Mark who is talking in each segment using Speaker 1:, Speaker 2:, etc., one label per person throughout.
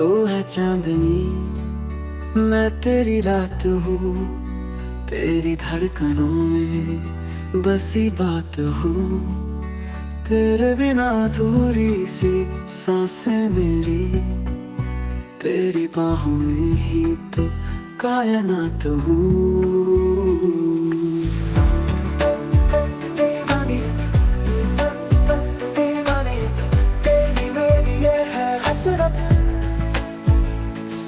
Speaker 1: तो है चांदनी, मैं तेरी रात हूँ, तेरी धड़कनों में बसी बात हूँ। तेरे बिना अधूरी सी सांसें मेरी, तेरी बाहों में ही तो कायनात हूँ।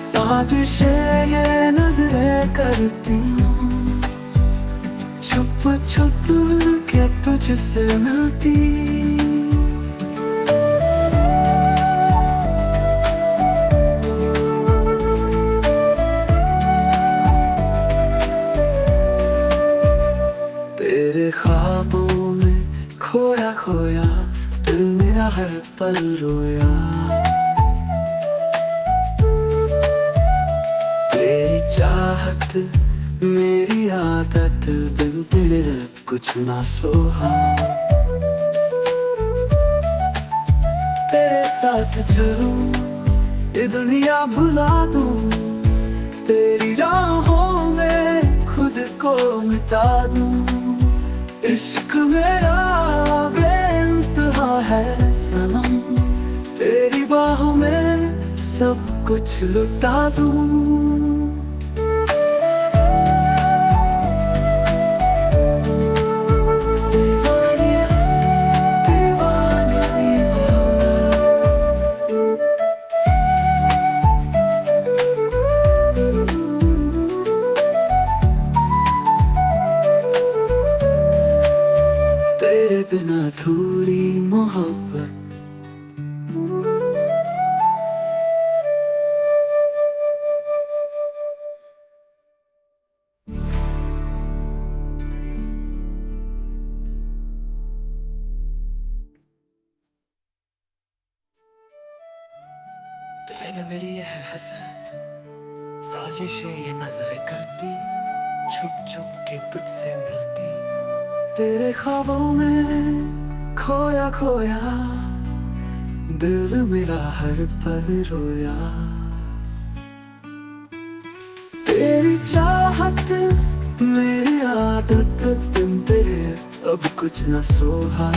Speaker 1: साजिशें ये नजरें करती हूँ, छुप छुप के तुझसे मिलती। तेरे ख्वाबों में खोया खोया दिल मेरा हर पल रोया। चाहत मेरी आदत, बिन तेरे कुछ ना सोहा। तेरे साथ चलूं ये दुनिया भुला दूं, तेरी राहों में खुद को मिटा दूं। इश्क मेरा बेइंतहा है सनम, तेरी बाहों में सब कुछ लुटा दूं। तेरे बिना अधूरी मोहब्बत, तेरे मेरी ये है हसरत, साजिशें ये नजरें करती, छुप छुप के तुझसे मिलती। तेरे ख्वाबों में खोया खोया दिल मेरा हर पल रोया। तेरी चाहत मेरी आदत, बिन तेरे अब कुछ न सोहा।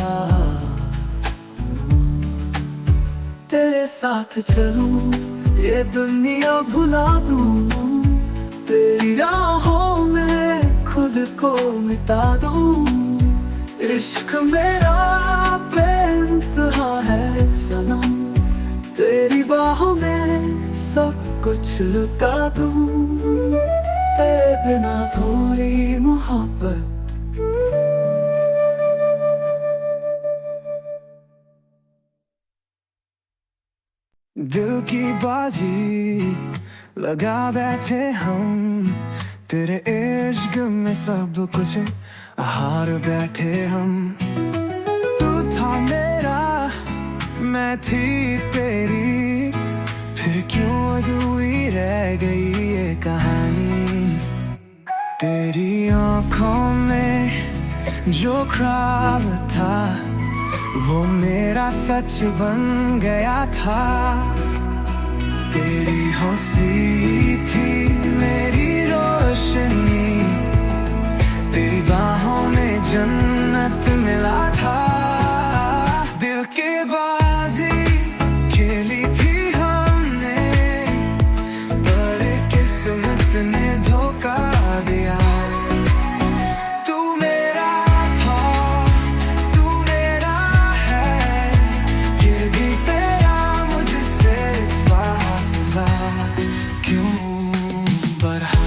Speaker 1: तेरे साथ चलूं ये दुनिया भुला दूं, तेरी राहों में खुद को मिटा दूं। इश्क मेरा बेइंतहा है सनम, तेरी बाहों में सब कुछ लुटा दूं। तेरे बिना थोड़ी मोहब्बत, दिल की बाजी लगा बैठे हम, तेरे इश्क में सब कुछ हार बैठे हम। तू था मेरा मैं थी तेरी, फिर क्यों अधूरी रह गई ये कहानी। तेरी आँखों में जो ख्वाब था, वो मेरा सच बन गया था। तेरी हंसी थी मेरी रोशनी, तेरी बाहों में जन्नत मिला था। दिल की बाजी खेली थी हमने, बड़े किस्मत ने धोखा दिया। तू मेरा था तू मेरा है, ये भी तेरा मुझसे फासला क्यों बढ़ा।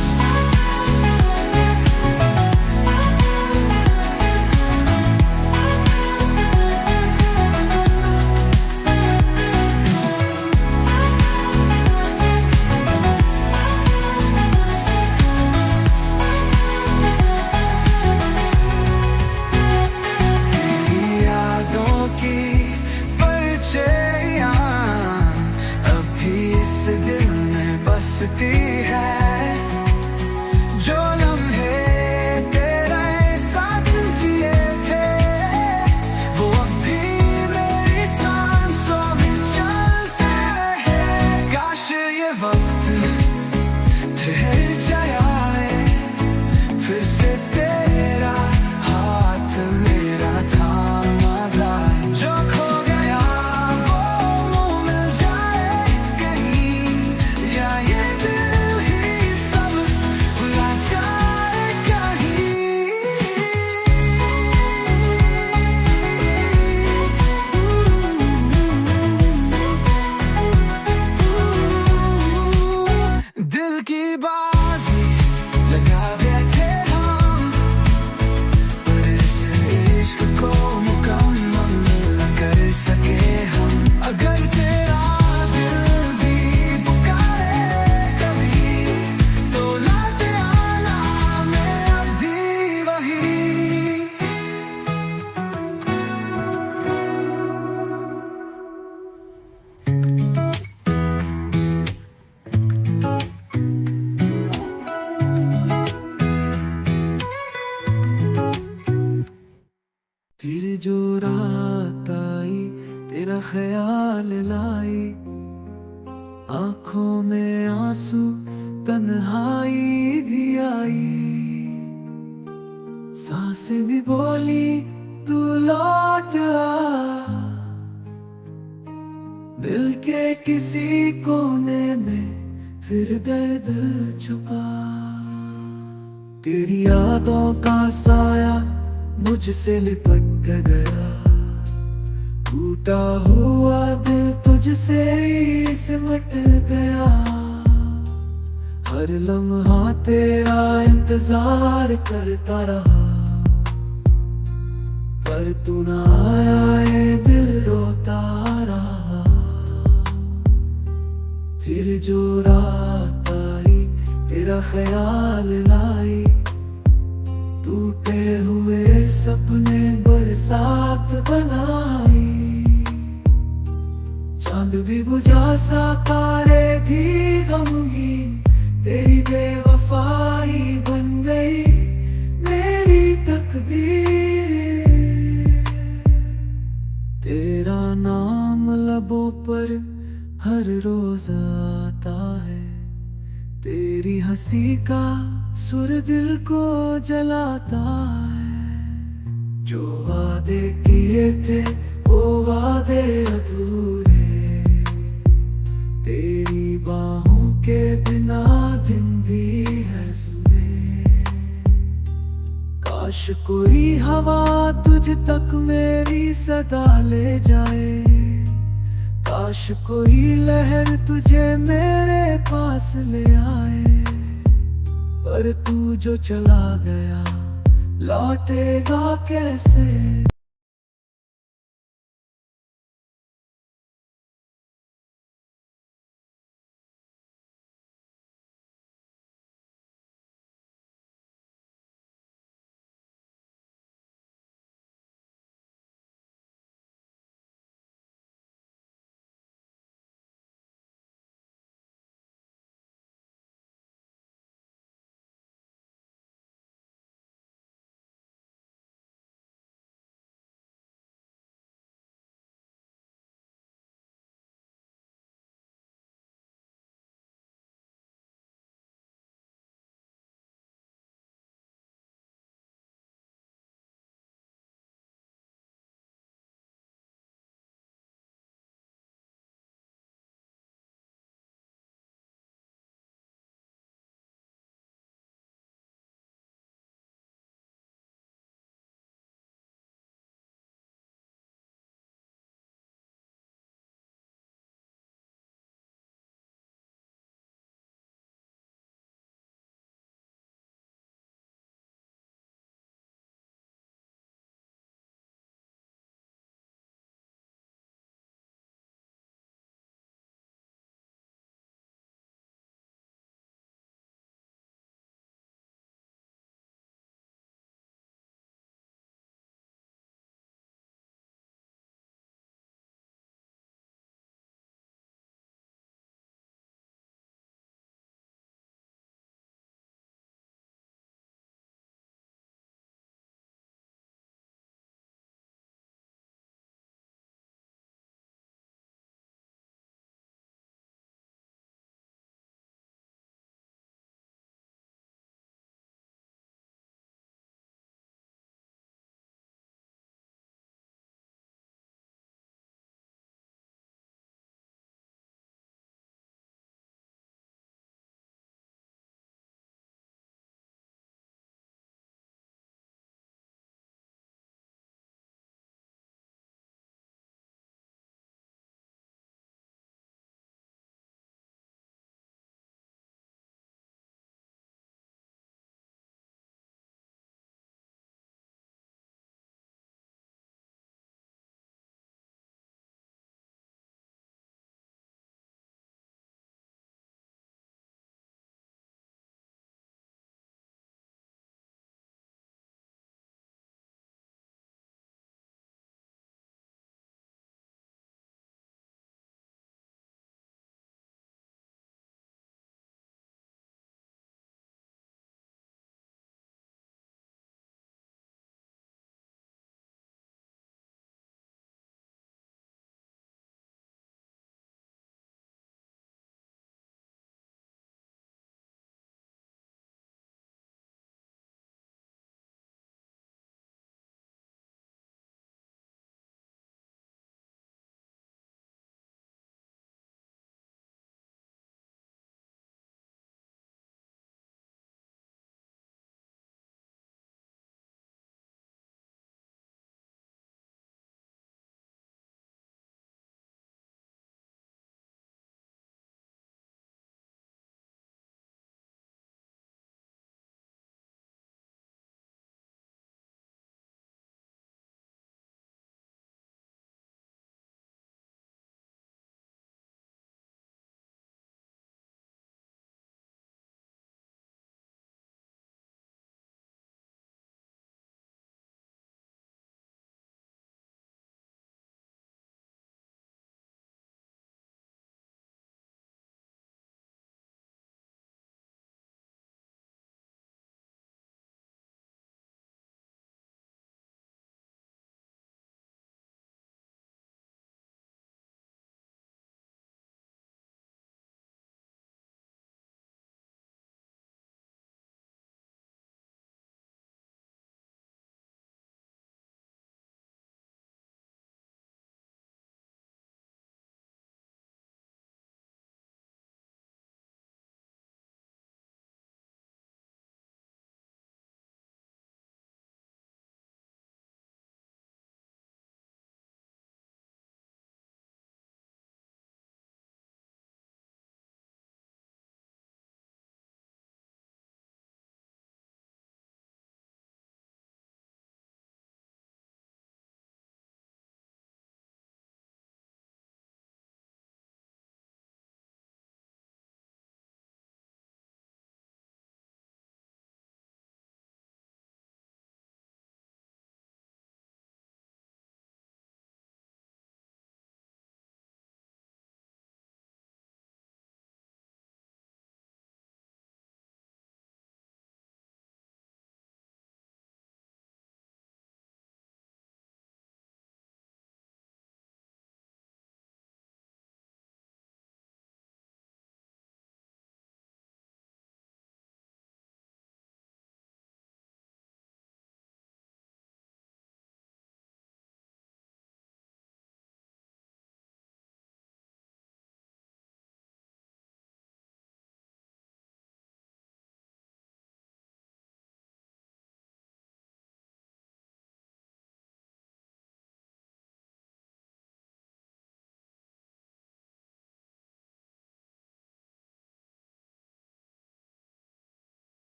Speaker 1: फिर जो रात आई तेरा ख्याल लाई, आंखों में आंसू तन्हाई भी आई, सांसें भी बोली तू लौट आ, दिल के किसी कोने में फिर दर्द छुपा। तेरी यादों का साया मुझसे लिपट गया, टूटा हुआ दिल तुझसे ही सिमट गया। हर लम्हा तेरा इंतजार करता रहा, पर तू ना आया, ये दिल रोता रहा। फिर जो रात आई तेरा ख्याल लाई, टूटे हुए सपने बरसात बनाई। चांद भी बुझा सा तारे भी गमगीन, तेरी बेवफाई बन गई मेरी तकदीर। तेरा नाम लबों पर हर रोज आता है, तेरी हंसी का सुर दिल को जलाता है। जो वादे किए थे वो वादे अधूरे, तेरी बाहों के बिना दिन भी है सुने। काश कोई हवा तुझ तक मेरी सदा ले जाए, काश कोई लहर तुझे मेरे पास ले आए। पर तू जो चला गया लौटेगा कैसे।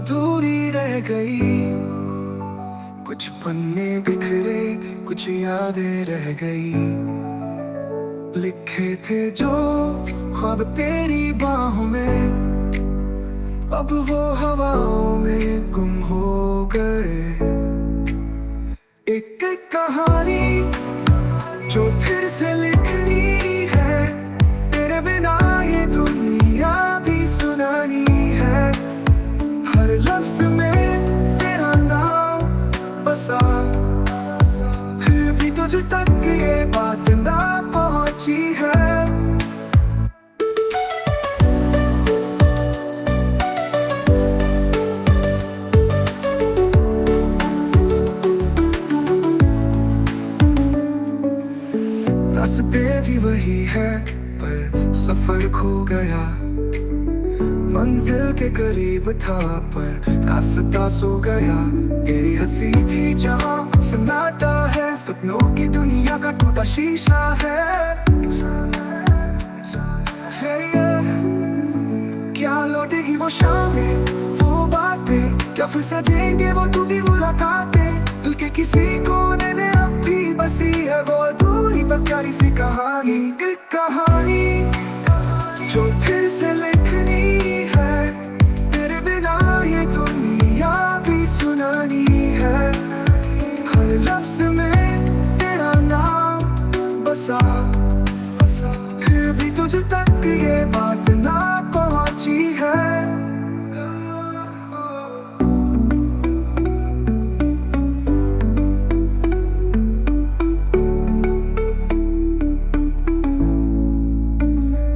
Speaker 1: अधूरी रह गई। कुछ पन्ने बिखरे, कुछ यादें रह गई। लिखे थे जो ख्वाब तेरी बाहों में, अब वो हवाओं में गुम हो गए। एक एक कहानी जो फिर से लिखनी है, तेरे बिना ये दुनिया भी सुनानी है। हर लफ्ज में तेरा नाम बसा, फिर भी तुझ तक ये बात ना पहुंची है। रास्ते भी वही है पर सफर खो गया। मंजिल के करीब था पर रास्ता सो गया। तेरी हंसी थी जहाँ सन्नाटा है, सपनों की दुनिया का टूटा शीशा है। क्या लौटेगी वो शामें, वो बातें, क्या फिर सजेंगे वो टूटी मुलाकातें। दिल के किसी कोने में अब भी बसी है वो अधूरी पर प्यारी सी कहानी। एक कहानी जो फिर से लिखनी है, तेरे बिना ये दुनिया भी सुनानी है। हर लफ्ज में तेरा नाम बसा, फिर भी तुझ तक ये बात ना पहुंची है।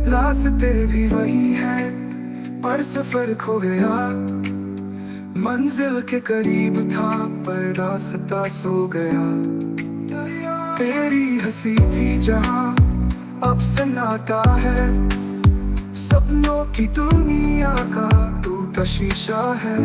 Speaker 1: रास्ते भी वही है पर सफर खो गया। मंजिल के करीब था पर रास्ता सो गया। तेरी हंसी थी जहाँ अब सन्नाटा है, सपनों की दुनिया का टूटा शीशा है।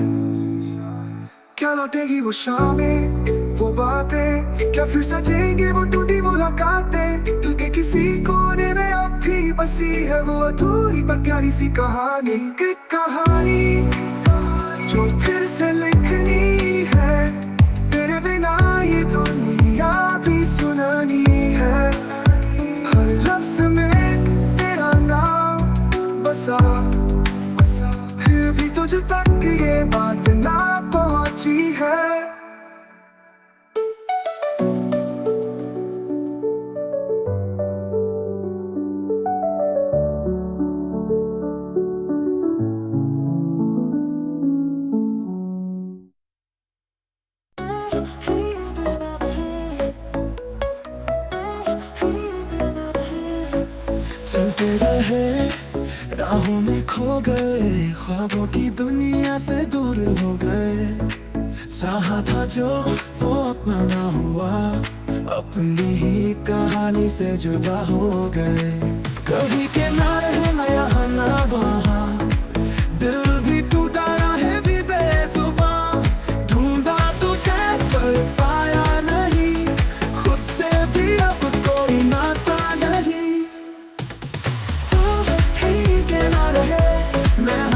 Speaker 1: क्या लौटेगी वो शामें, वो बातें, क्या फिर सजेंगे वो टूटी मुलाकातें। दिल के किसी कोने में अब भी बसी है वो अधूरी पर प्यारी सी कहानी। एक कहानी जो फिर से लिखनी है, तेरे बिना ये दुनिया भी सुनानी है। हर लफ्ज में तेरा नाम बसा, फिर भी तुझ तक ये बात ना पहुंची है। चलते रहे राहों में खो गए, ख्वाबों की दुनिया से दूर हो गए। चाहा था जो वो अपना ना हुआ, अपनी ही कहानी से जुदा हो गए। कभी किनारे ना यहाँ ना वहाँ, दिल भी टूटा रहे भी बेजुबां। ढूंढा तुझे पर पाया नहीं, खुद से भी अब कोई नाता नहीं।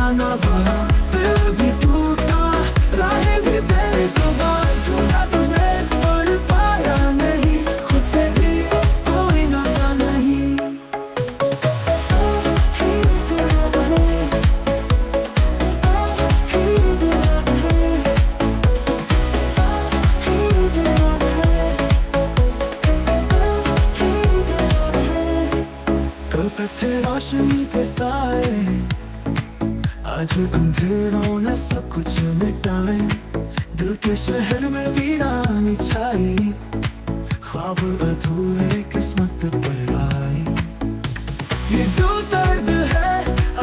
Speaker 1: ना वहाँ दिल भी टूटा रहे भी बेजुबां। ढूंढा तुझे पर पाया नहीं, खुद से भी कोई नाता नहीं। कल तक थे रोशनी के साए, आज अंधेरों ने सब कुछ मिटाए। दिल के शहर में वीरानी छाई, ख्वाब अधूरे किस्मत पर आए। ये जो दर्द है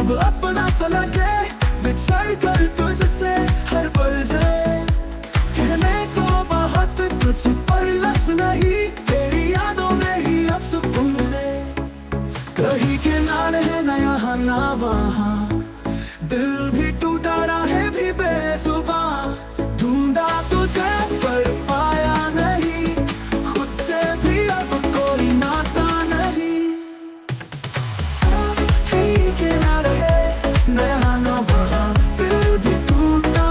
Speaker 1: अब अपना सा लगे, बिछड़ कर तुझसे हर पल जाए। कहने को बहुत कुछ पर लफ्ज नहीं, तेरी यादों में ही अब सुकून है। कहीं किनारे है ना यहाँ ना वहाँ, दिल भी टूटा रहे भी बेजुबां। ढूंढा तुझे पर पाया नहीं, खुद से भी अब कोई नाता नहीं। किनारे ना यहाँ ना वहाँ, दिल भी टूटा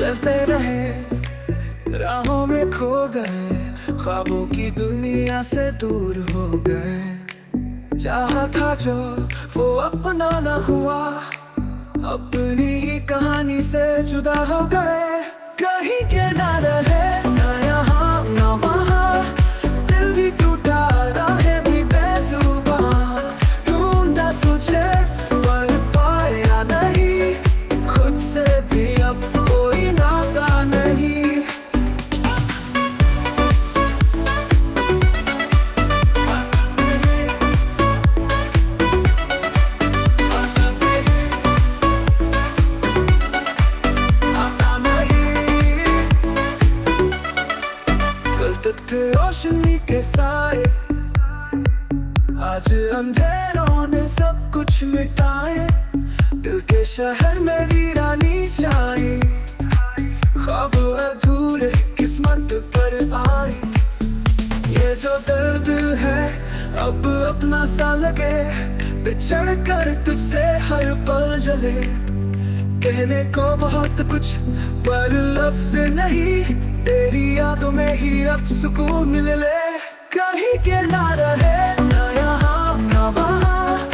Speaker 1: चलते रहे, राहों में खो गए, ख्वाबों की दुनिया से दूर हो गए। चाहा था जो वो अपना न हुआ, अपनी ही कहानी से जुदा हो गए। कहीं के ना रहे, ना यहाँ ना वहाँ, दिल भी टूटा, राहें भी बेजुबां। ढूंढा तुझे पर पाया नहीं, खुद से भी अब कोई नाता नहीं। रोशनी के साए, आज अंधेरों ने सब कुछ मिटाए। दिल के शहर में वीरानी छाई, ख्वाब अधूरे किस्मत पर आए। ये जो दर्द है अब अपना सा लगे, बिछड़ कर तुझसे हर पल जले। कहने को बहुत कुछ पर लफ्ज नहीं, तेरी यादों में ही अब सुकून मिल ले। कहीं के ना रहे, ना यहाँ ना वहाँ,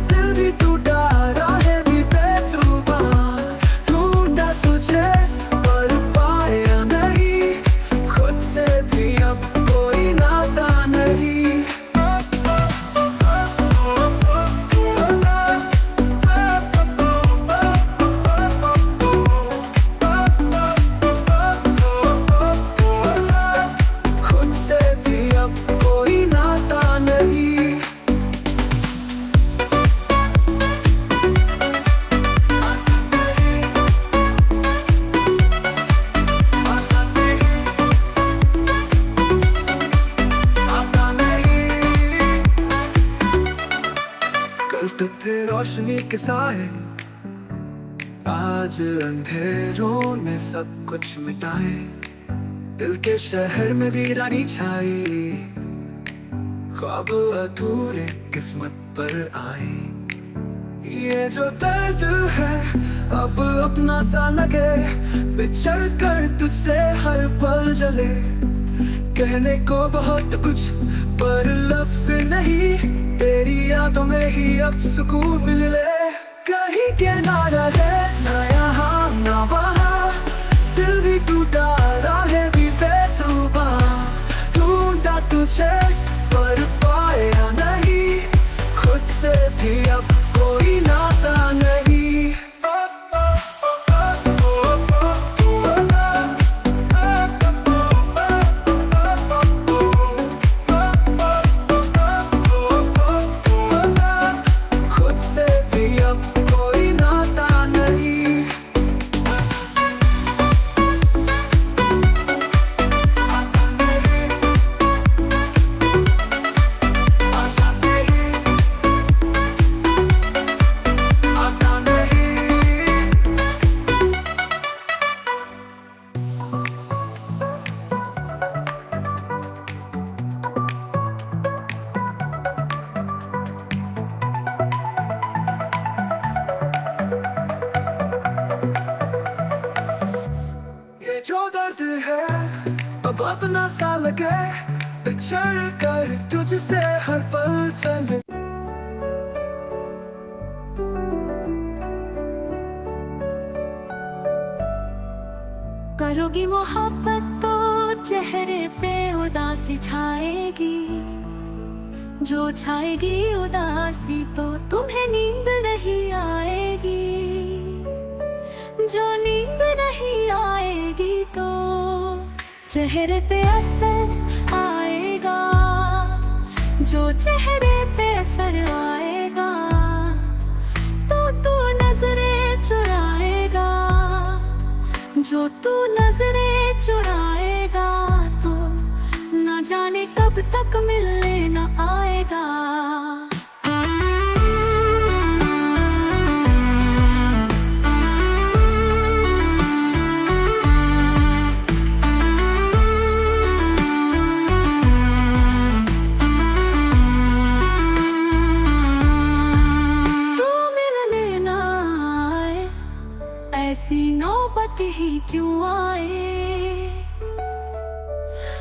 Speaker 1: दिल भी टूटा, राहें भी बेजुबां। ढूंढा तुझे पर पाया नहीं, खुद से भी अब कोई नाता नहीं। तो थे रोशनी के साए, आज अंधेरों ने सब कुछ मिटाए। दिल के शहर में वीरानी छाई, ख्वाब अधूरे किस्मत पर आए। ये जो दर्द है अब अपना सा लगे, बिछड़ कर तुझसे हर पल जले। कहने को बहुत कुछ पर लफ्ज नहीं, तेरी यादों में ही अब सुकून मिल ले। कहीं के ना रहे, ना यहाँ ना वहाँ, दिल भी टूटा, राहें भी बेजुबां। ढूंढा तुझे पर पाया नहीं, खुद से भी अब कोई नाता नहीं। जो दर्द है अब अपना सा लगे, बिछड़ कर तुझसे हर पल चले।
Speaker 2: करोगी मोहब्बत तो चेहरे पे उदासी छाएगी, जो छाएगी उदासी तो तुम्हें नींद नहीं आएगी। जो नींद नहीं आएगी तो चेहरे पे असर आएगा, जो चेहरे पे असर आएगा तो तू नजरें चुराएगा। जो तू नजरें चुराएगा तो न जाने कब तक मिलने न आएगा। बात ही क्यों आए।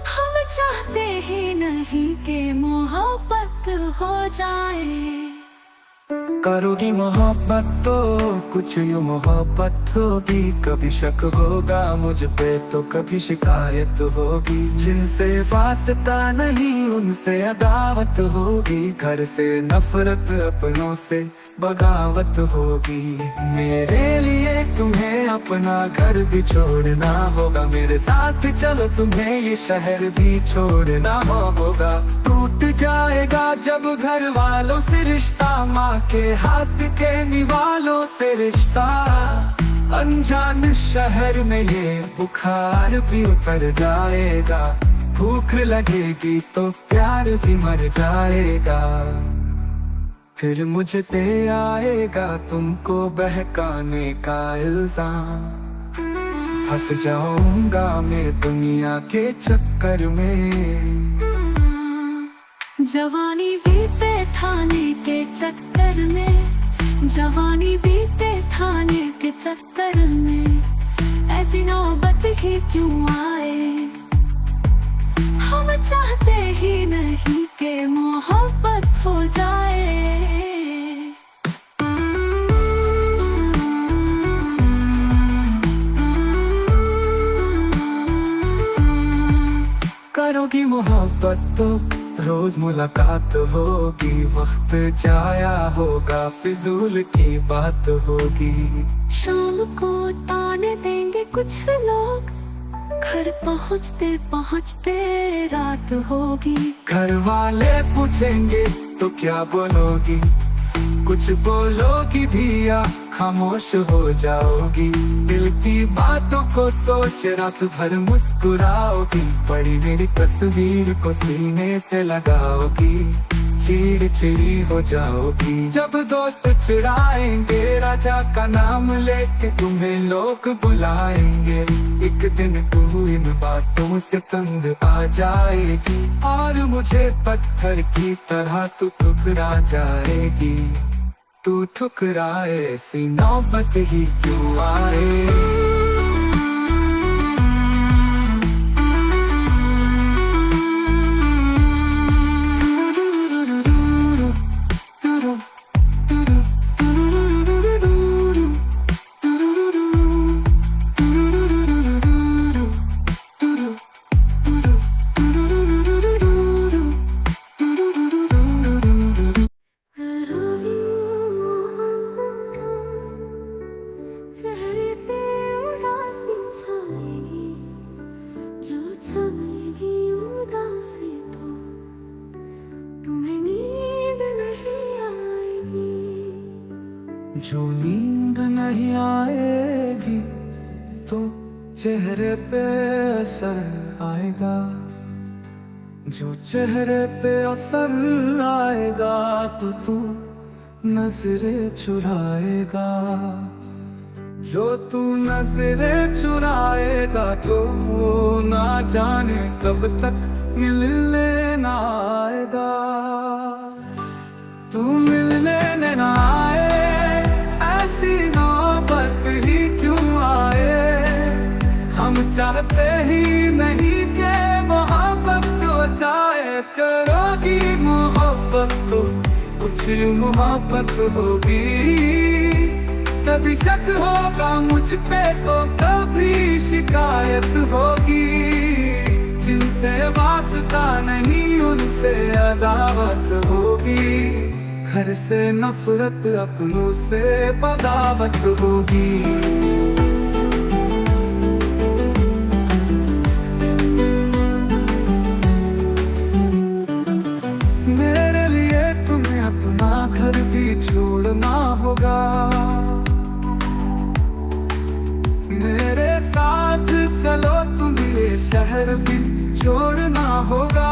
Speaker 2: हम चाहते ही नहीं कि मोहब्बत हो जाए।
Speaker 1: करोगी मोहब्बत तो कुछ यूं मोहब्बत होगी, कभी शक होगा मुझ पे तो कभी शिकायत होगी। जिनसे वास्ता नहीं उनसे अदावत होगी, घर से नफरत अपनों से बगावत होगी। मेरे लिए तुम्हें अपना घर भी छोड़ना होगा, मेरे साथ चलो तुम्हें ये शहर भी छोड़ना होगा। टूट जाएगा जब घर वालों से रिश्ता, माँ के हाथ के निवालों से रिश्ता। अनजान शहर में ये बुखार भी उतर जाएगा, भूख लगेगी तो प्यार भी मर जाएगा। फिर मुझे दे आएगा तुमको बहकाने का इल्जाम, फंस जाऊंगा मैं दुनिया के चक्कर में।
Speaker 2: जवानी बीते थाने के चक्कर में, जवानी बीते थाने के चक्कर में, ऐसी नौबत ही क्यों आए। हम चाहते ही नहीं कि मोहब्बत हो जाए।
Speaker 1: करोगी मोहब्बत तो रोज मुलाकात होगी, वक्त जाया होगा फिजूल की बात होगी।
Speaker 2: शाम को ताने देंगे कुछ लोग, घर पहुँचते पहुँचते रात होगी।
Speaker 1: घर वाले पूछेंगे तो क्या बोलोगी, कुछ बोलोगी भी या खामोश हो जाओगी। दिल की बातों को सोच रात भर मुस्कुराओगी, बड़ी मेरी तस्वीर को सीने से लगाओगी। चिड़चिड़ी हो जाओगी जब दोस्त चिढ़ाएंगे, राजा का नाम लेके तुम्हें लोग बुलाएंगे। एक दिन तू इन बातों से तंग आ जाएगी, और मुझे पत्थर की तरह तू ठुकरा जाएगी। तू ठुकराए ऐसी नौबत ही क्यों आए।
Speaker 2: चेहरे पे उदासी छाएगी, जो छाएगी उदासी तो तुम्हें नींद नहीं आएगी।
Speaker 1: जो नींद नहीं आएगी तो चेहरे पे असर आएगा, जो चेहरे पे असर आएगा तो तू नजरें चुराएगा। जो तू नजरें चुराएगा तो वो ना जाने कब तक मिलने ना आएगा। तू मिलने ना आए, ऐसी नौबत ही क्यों आए। हम चाहते ही नहीं कि मोहब्बत हो जाए। करोगी मोहब्बत तो कुछ मोहब्बत होगी, कभी शक होगा मुझ पे तो कभी शिकायत होगी। जिनसे वास्ता नहीं उनसे अदावत होगी, घर से नफरत अपनों से बगावत होगी। मेरे लिए तुम्हें अपना घर भी छोड़ना होगा, मेरे साथ चलो तुम्हें ये शहर भी छोड़ना होगा।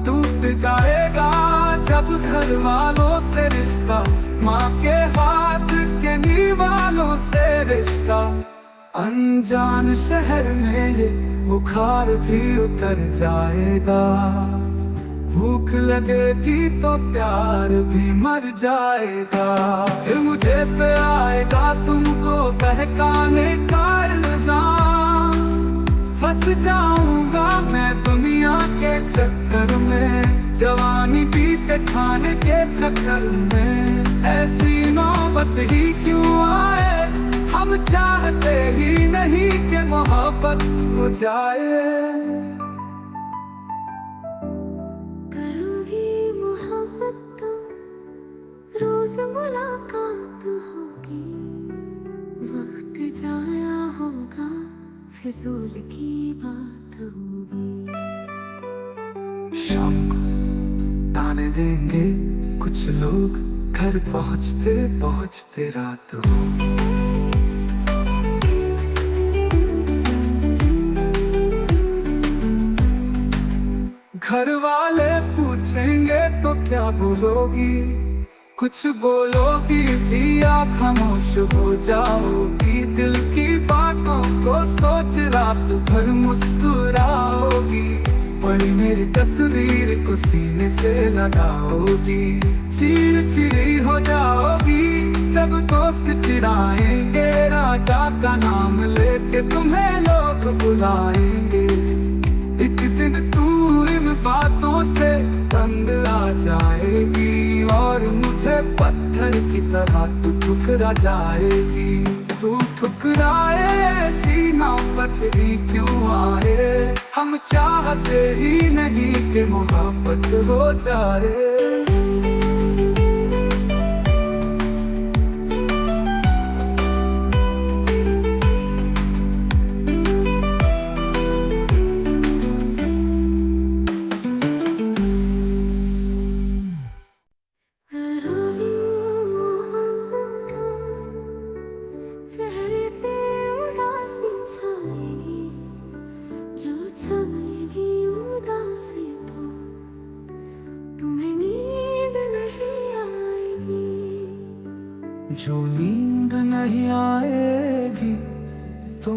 Speaker 1: टूट जाएगा जब घर वालों से रिश्ता, माँ के हाथ के निवालों से रिश्ता। अनजान शहर में ये बुखार भी उतर जाएगा, भूख लगेगी तो प्यार भी मर जाएगा। फिर मुझे पे आएगा तुमको बहकाने का इल्जाम। फंस जाऊंगा मैं दुनिया के चक्कर में, जवानी बीते खाने के चक्कर में। ऐसी नौबत ही क्यों आए, हम चाहते ही नहीं कि मोहब्बत हो जाए।
Speaker 2: करोगी मोहब्बत तो रोज मुलाकात होगी, वक्त जाया होगा फिजूल की बात होगी।
Speaker 1: शाम को ताने देंगे कुछ लोग, घर पहुँचते पहुँचते रात होगी। घर वाले पूछेंगे तो क्या बोलोगी, कुछ बोलोगी भी या खामोश हो जाओगी। दिल की बातों को सोच रात भर मुस्कुराओगी, पड़ी मेरी तस्वीर को सीने से लगाओगी। चिड़चिड़ी हो जाओगी जब दोस्त चिढ़ाएंगे, राजा का नाम लेके तुम्हें लोग बुलाएंगे। एक दिन तू इन बातों से तंग आ जाएगी, और मुझे पत्थर की तरह तू ठुकरा जाएगी। तू ठुकराए सीना पर ही क्यों आए, हम चाहते ही नहीं कि मोहब्बत हो जाए।
Speaker 2: चेहरे पे उदासी छाएगी, जो छाएगी उदासी तो तुम्हें नींद नहीं आएगी।
Speaker 1: जो नींद नहीं आएगी तो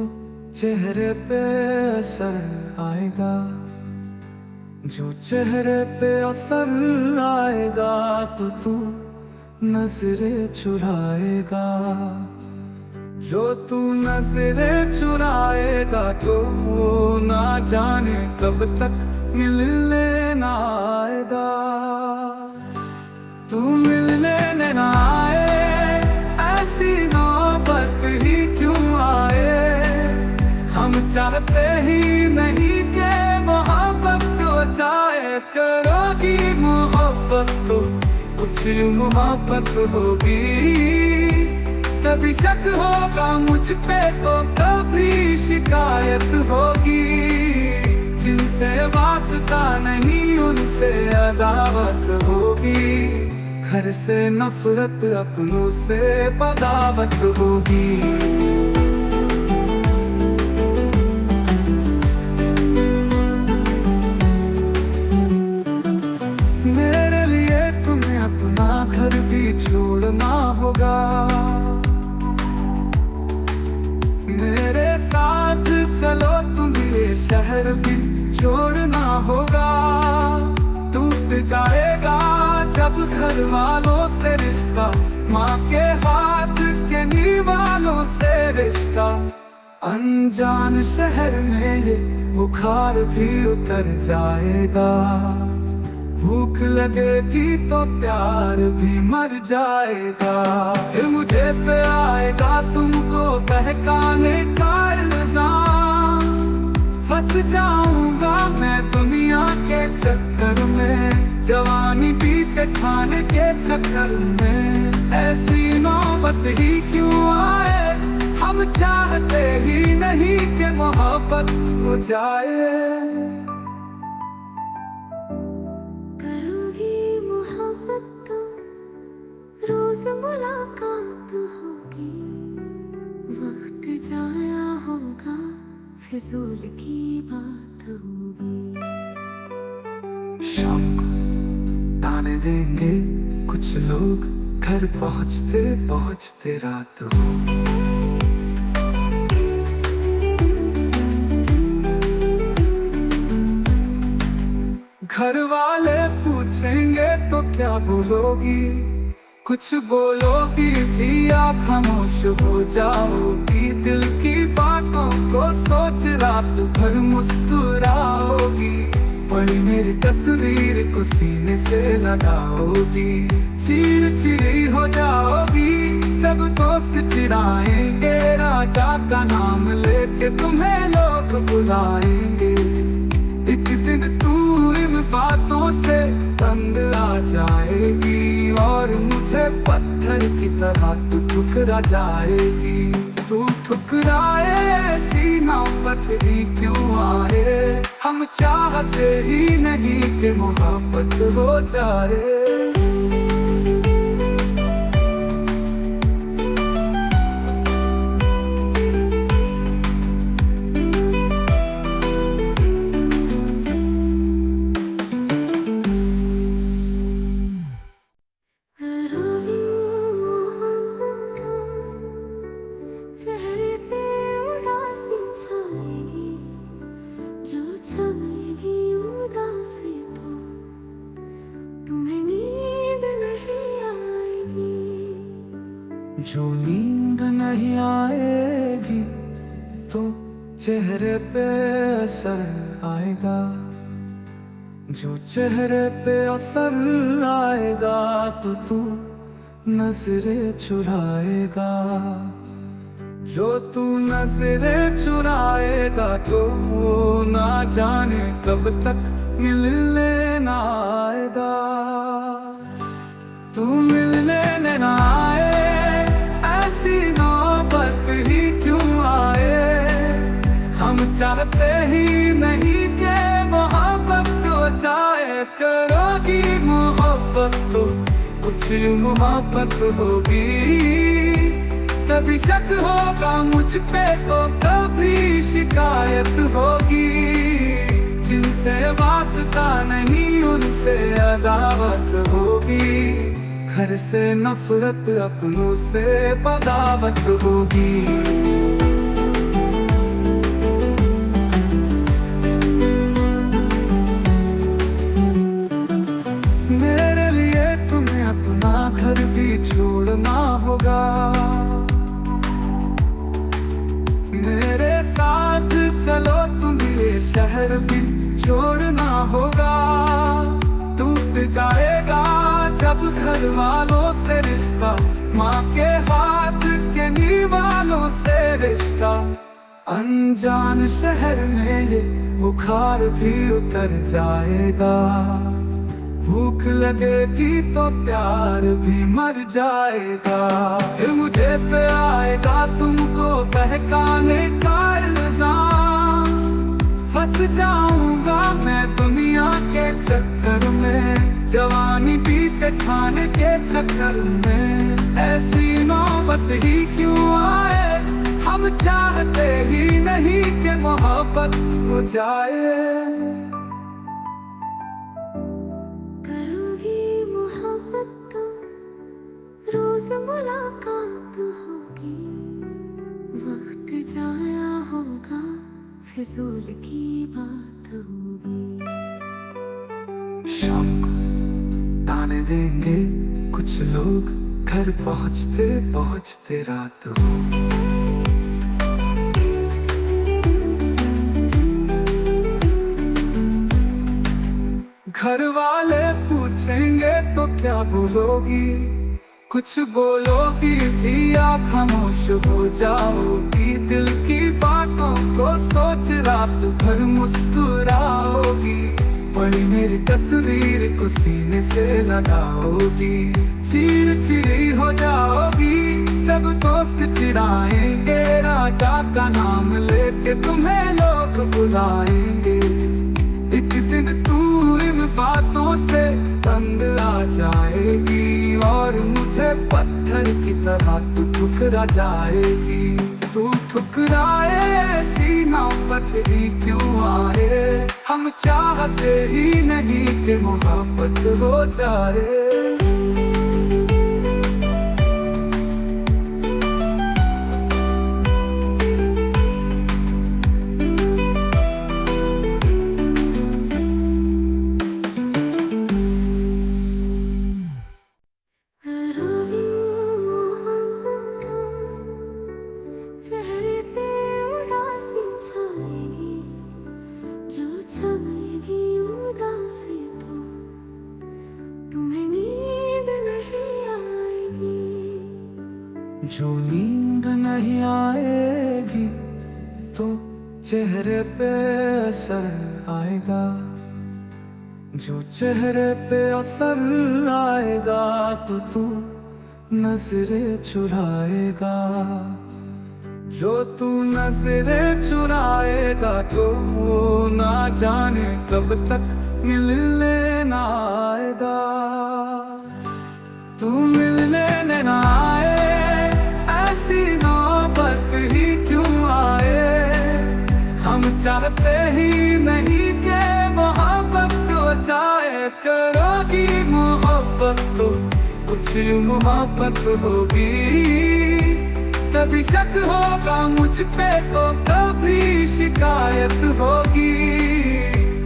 Speaker 1: चेहरे पे असर आएगा, जो चेहरे पे असर आएगा तो तू नजरें चुराएगा। जो तू नजरें चुराएगा तो ना जाने कब तक मिलने ना आएगा। तू मिलने ना आए, ऐसी नौबत ही क्यों आए, हम चाहते ही नहीं कि मोहब्बत हो जाए। करोगी मोहब्बत तो कुछ मोहब्बत होगी, कभी शक होगा मुझ पे तो कभी शिकायत होगी। जिनसे वास्ता नहीं उनसे अदावत होगी, घर से नफरत अपनों से बगावत होगी। मेरे लिए तुम्हें अपना घर भी छोड़ना होगा, मेरे साथ चलो तुम्हें ये शहर भी छोड़ना होगा। टूट जाएगा जब घर वालों से रिश्ता, माँ के हाथ के निवालों से रिश्ता। अनजान शहर में ये बुखार भी उतर जाएगा, भूख लगेगी तो प्यार भी मर जाएगा। फिर मुझे पे आएगा तुमको बहकाने का इल्जाम। फंस जाऊंगा मैं दुनिया के चक्कर में, जवानी बीते खाने के चक्कर में। ऐसी नौबत ही क्यों आए, हम चाहते ही नहीं कि मोहब्बत हो जाए।
Speaker 2: रोज मुलाकात होगी, वक्त जाया होगा फिजूल की बात होगी।
Speaker 1: शाम को ताने देंगे कुछ लोग, घर पहुँचते पहुँचते रात होगी। घर वाले क्या बोलोगी? कुछ बोलोगी भी या खामोश हो जाओगी? दिल की बातों को सोच रात भर मुस्कुराओगी, पड़ी मेरी तस्वीर को सीने से लगाओगी। चिड़चिड़ी हो जाओगी जब दोस्त चिढ़ाएंगे, राजा का नाम लेके तुम्हें लोग बुलाएंगे। एक दिन तू इन बातों से तंग आ जाएगी और मुझे पत्थर की तरह तू ठुकरा जाएगी। तू ठुकराए ऐसी नौबत ही क्यों आए? हम चाहते ही नहीं कि मोहब्बत हो जाए।
Speaker 2: चेहरे पे उदासी छाएगी, जो छाएगी उदासी तो तुम्हें नींद नहीं आएगी।
Speaker 1: जो नींद नहीं आएगी तो चेहरे पे असर आएगा, जो चेहरे पे असर आएगा तो तू नजरें चुराएगा। जो तू नजरें चुराएगा तो वो ना जाने कब तक मिलने ना आएगा। तू मिलने ना आए, ऐसी नौबत ही क्यों आए? हम चाहते ही नहीं कि मोहब्बत हो जाए। करोगी मोहब्बत तो कुछ मोहब्बत होगी, कभी शक होगा मुझ पे तो कभी शिकायत होगी। जिनसे वास्ता नहीं उनसे अदावत होगी, घर से नफरत अपनों से बगावत होगी। मेरे लिए तुम्हें अपना घर भी छोड़ना होगा, मेरे साथ चलो तुम्हें ये शहर भी छोड़ना होगा। टूट जाएगा जब घर वालों से रिश्ता, माँ के हाथ के निवालों से रिश्ता। अनजान शहर में ये बुखार भी उतर जाएगा, भूख लगेगी तो प्यार भी मर जाएगा। फिर मुझे पे आएगा तुमको बहकाने का इल्जाम, फंस जाऊंगा मैं दुनिया के चक्कर में, जवानी बीते खाने के चक्कर में। ऐसी नौबत ही क्यों आए? हम चाहते ही नहीं कि मोहब्बत हो जाए।
Speaker 2: रोज मुलाकात होगी, वक्त जाया होगा, फिजूल की बात होगी।
Speaker 1: शाम को ताने देंगे कुछ लोग, घर पहुँचते पहुँचते रात होगी। घर वाले पूछेंगे तो क्या बोलोगी? कुछ बोलोगी भी या खामोश हो जाओगी? दिल की बातों को सोच रात भर मुस्कुराओगी, पड़ी मेरी तस्वीर को सीने से लगाओगी। चिड़चिड़ी हो जाओगी जब दोस्त चिढ़ाएंगे, राजा का नाम लेके तुम्हें लोग बुलाएंगे। एक दिन तू इन बातों से तंग आ जाएगी और मुझे पत्थर की तरह तू ठुकरा जाएगी। तू ठुकराए ऐसी नौबत ही क्यों आए? हम चाहते ही नहीं कि मोहब्बत हो जाए। नींद नहीं आएगी तो चेहरे पे असर आएगा, जो चेहरे पे असर आएगा तो तू नजरें चुराएगा, जो तू नजरें चुराएगा तो ना जाने कब तक मिलने ना आएगा। तू मिलने ना आए, ऐसी नौबत ही क्यों आए, हम चाहते ही नहीं कि मोहब्बत हो जाए। करोगी मोहब्बत तो कुछ मोहब्बत होगी, कभी शक होगा मुझ पे तो कभी शिकायत होगी,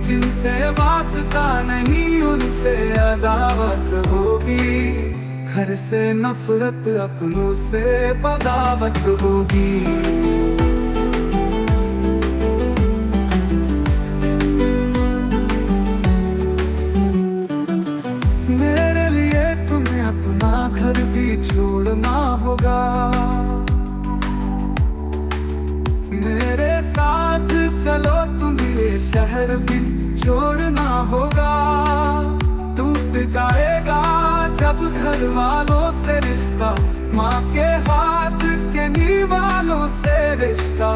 Speaker 1: जिनसे वास्ता नहीं उनसे अदावत होगी, घर से नफरत अपनों से बगावत होगी। मेरे लिए तुम्हें अपना घर भी छोड़ना होगा, मेरे साथ चलो तुम्हें ये शहर भी छोड़ना होगा। टूट जाएगा जब घर वालों से रिश्ता, माँ के हाथ के निवालों से रिश्ता,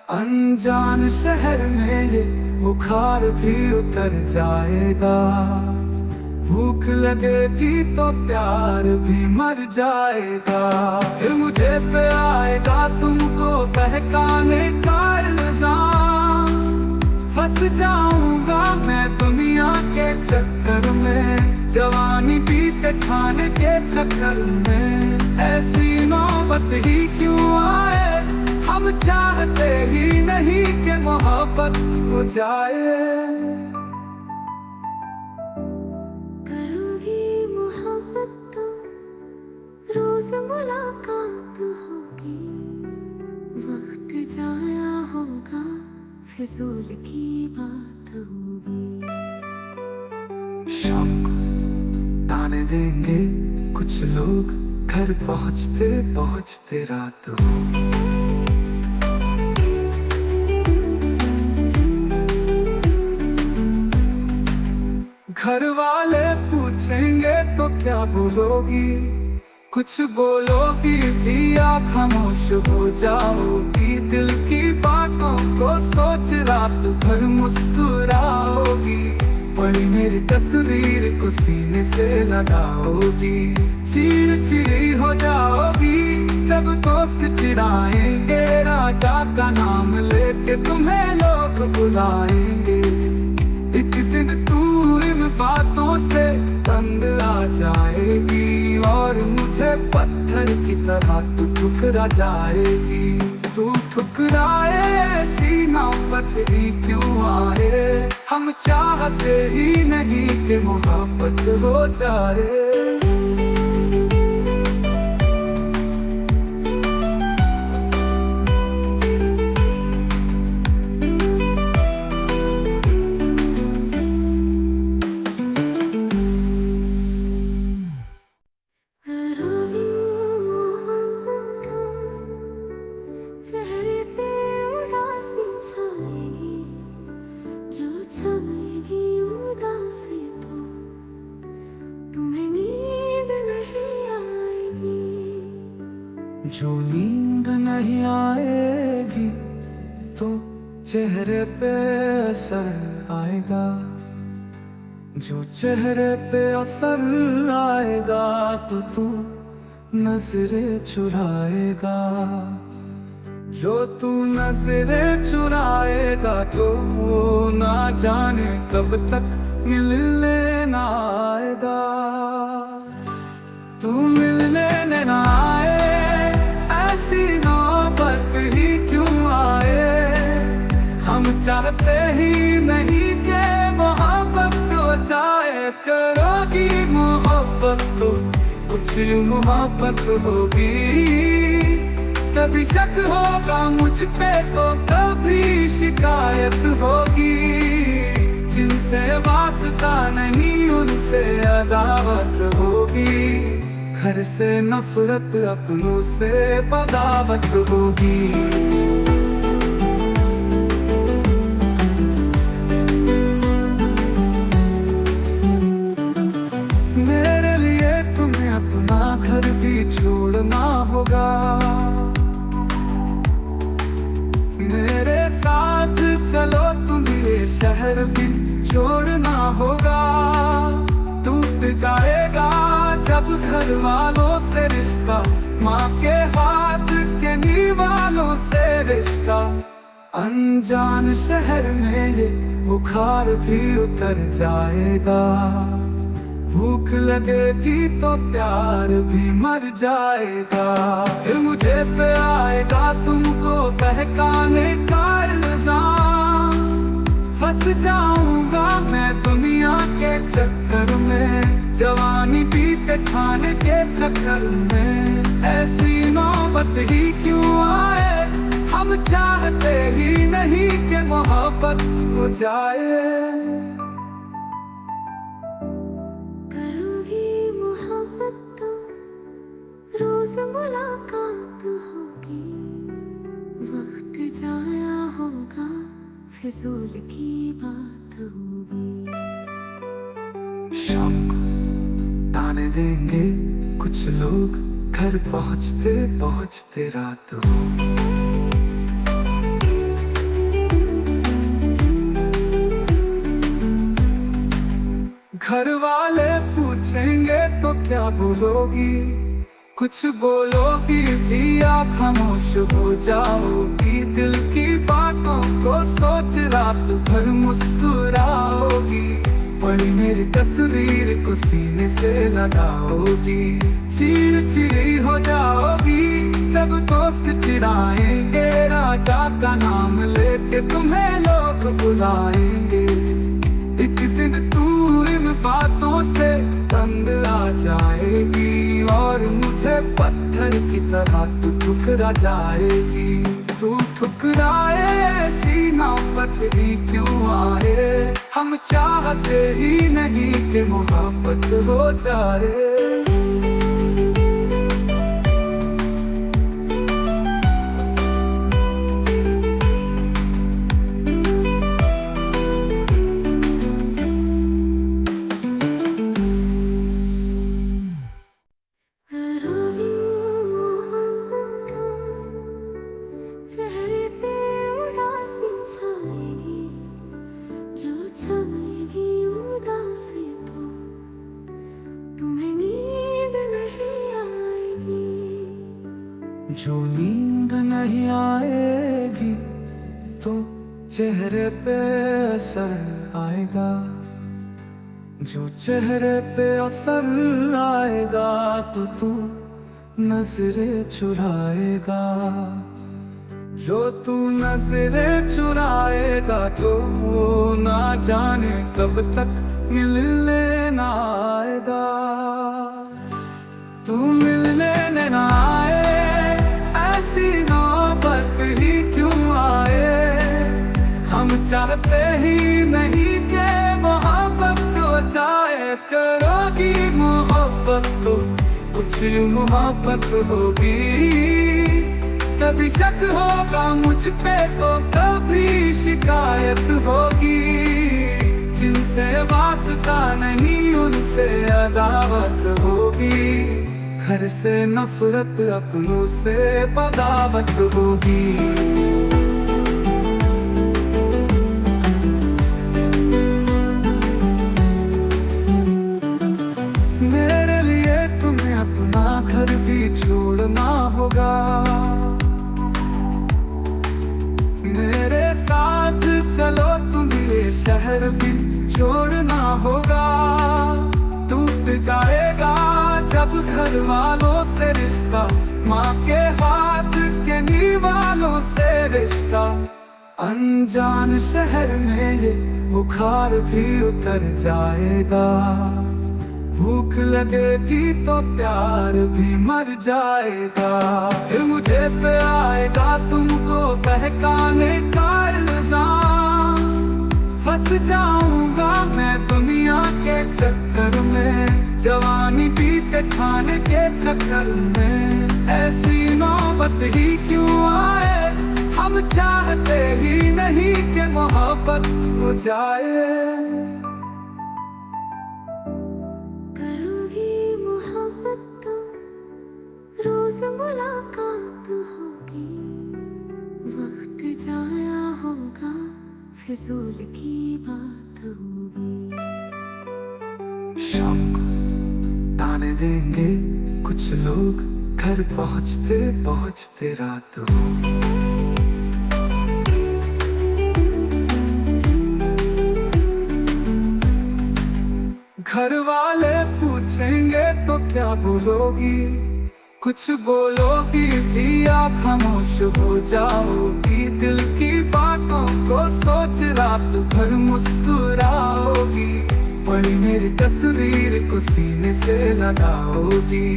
Speaker 1: अनजान शहर में ये बुखार भी उतर जाएगा, भूख लगेगी तो प्यार भी मर जाएगा। फिर मुझे पे आएगा तुमको बहकाने का इल्जाम, फंस जाऊंगा मैं दुनिया के चक्कर में, जवानी बीते खाने के चक्कर में। ऐसी नौबत ही क्यों आए, हम चाहते ही नहीं कि मोहब्बत हो जाए।
Speaker 2: रोज मुलाकात होगी, वक्त जाया होगा, फिजूल की बात होगी।
Speaker 1: शाम को ताने देंगे कुछ लोग, घर पहुँचते पहुँचते रात होगी। घर वाले पूछेंगे तो क्या बोलोगी, कुछ बोलोगी भी या खामोश हो जाओगी, दिल की बातों को सोच रात भर मुस्कुराओगी, पड़ी मेरी तस्वीर को सीने से लगाओगी, चिड़चिड़ी हो जाओगी जब दोस्त चिढ़ाएंगे, राजा का नाम लेके तुम्हें लोग बुलाएंगे। एक दिन तू इन बातों से तंग आ जाएगी और मुझे पत्थर की तरह तू ठुकरा जाएगी। तू ठुकराए ऐसी नौबत ही क्यों आए, हम चाहते ही नहीं कि मोहब्बत हो जाए।
Speaker 2: चेहरे पे उदासी छाएगी, जो छाएगी उदासी तो तुम्हें नींद नहीं आएगी।
Speaker 1: जो नींद नहीं आएगी तो चेहरे पे असर आएगा, जो चेहरे पे असर आएगा तो तू नजरें चुराएगा, जो तू नजरें चुराएगा तो ना जाने कब तक मिलने ना आएगा। तू मिलने ना आए, ऐसी नौबत ही क्यों आए, हम चाहते ही नहीं कि मोहब्बत हो जाए। करोगी मोहब्बत तो कुछ मोहब्बत होगी, कभी शक होगा मुझ पे तो कभी शिकायत होगी, जिनसे वास्ता नहीं उनसे अदावत होगी, घर से नफरत अपनों से बगावत होगी। मेरे लिए तुम्हें अपना घर भी छोड़ना होगा, मेरे साथ चलो तुम्हें ये शहर भी छोड़ना होगा। टूट जाएगा जब घर वालों से रिश्ता, माँ के हाथ के निवालों से रिश्ता। अनजान शहर में ये बुखार भी उतर जाएगा, भूख लगेगी तो प्यार भी मर जाएगा। फिर मुझे पे आएगा तुमको बहकाने का इल्जाम, फंस जाऊंगा मैं दुनिया के चक्कर में, जवानी पीते खाने के चक्कर में। ऐसी नौबत ही क्यों आए, हम चाहते ही नहीं कि मोहब्बत हो जाए।
Speaker 2: रोज मुलाकात होगी, वक्त जाया होगा, फिजूल की बात होगी।
Speaker 1: शाम को ताने देंगे कुछ लोग, घर पहुँचते पहुँचते रात होगी। घर वाले पूछेंगे तो क्या बोलोगी, कुछ बोलोगी भी आप खामोश हो जाओगी। दिल की बातों को सोच रात भर मुस्कुराओगी, पड़ी मेरी तस्वीर को सीने से लगाओगी। चिड़चिड़ी हो जाओगी जब दोस्त चिढ़ाएंगे, राजा का नाम लेके तुम्हें लोग बुलाएंगे। एक दिन तू इन बातों से तंग आ जाएगी, और मुझे पत्थर की तरह तू ठुकरा जाएगी। तू ठुकराए ऐसी नौबत ही क्यों आए, हम चाहते ही नहीं कि मोहब्बत हो जाए।
Speaker 2: चेहरे पे उदासी छाएगी, जो छाएगी उदासी तो तुम्हें नींद नहीं आएगी।
Speaker 1: जो नींद नहीं आएगी तो चेहरे पे असर आएगा, जो चेहरे पे असर आएगा तो तू नजरें चुराएगा। जो तू नजरें चुराएगा तो ना जाने कब तक मिलने ना आएगा। तू मिलने ना आए, ऐसी नौबत ही क्यों आए, हम चाहते ही नहीं कि मोहब्बत हो जाए। करोगी मोहब्बत तो कुछ मोहब्बत होगी, कभी शक होगा मुझ पे तो कभी शिकायत होगी। जिनसे वास्ता नहीं उनसे अदावत होगी, घर से नफरत अपनों से बगावत होगी। मेरे लिए तुम्हें अपना घर भी छोड़ना होगा, मेरे साथ चलो तुम्हें शहर भी छोड़ना होगा। टूट जाएगा जब घर वालों से रिश्ता, माँ के हाथ के निवालों से रिश्ता। अनजान शहर में ये बुखार भी उतर जाएगा, भूख लगेगी तो प्यार भी मर जाएगा। फिर मुझे पे आएगा तुमको बहकाने का इल्जाम, फंस जाऊंगा मैं दुनिया के चक्कर में, जवानी बीते खाने के चक्कर में, ऐसी नौबत ही क्यों आए, हम चाहते ही नहीं कि मोहब्बत हो जाए।
Speaker 2: करोगी मोहब्बत तो रोज मुलाकात होगी, वक्त जाया होगा फिजूल की बात होगी।
Speaker 1: शाम को ताने देंगे कुछ लोग, घर पहुंचते पहुंचते रात होगी। घर वाले पूछेंगे तो क्या बोलोगी, कुछ बोलोगी भी आप खामोश हो जाओगी। दिल की बातों को सोच रात भर मुस्कुराओगी, पड़ी मेरी तस्वीर को सीने से लगाओगी।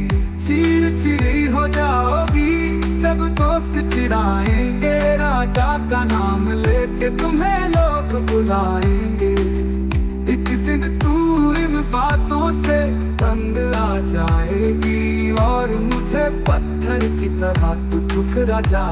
Speaker 1: चिड़चिड़ी हो जाओगी जब दोस्त चिढ़ाएंगे, राजा का नाम लेके तुम्हें लोग बुलाएंगे। एक दिन तू इन बातों से तंग आ जाएगी, और मुझे पत्थर की तरह तू ठुकरा जा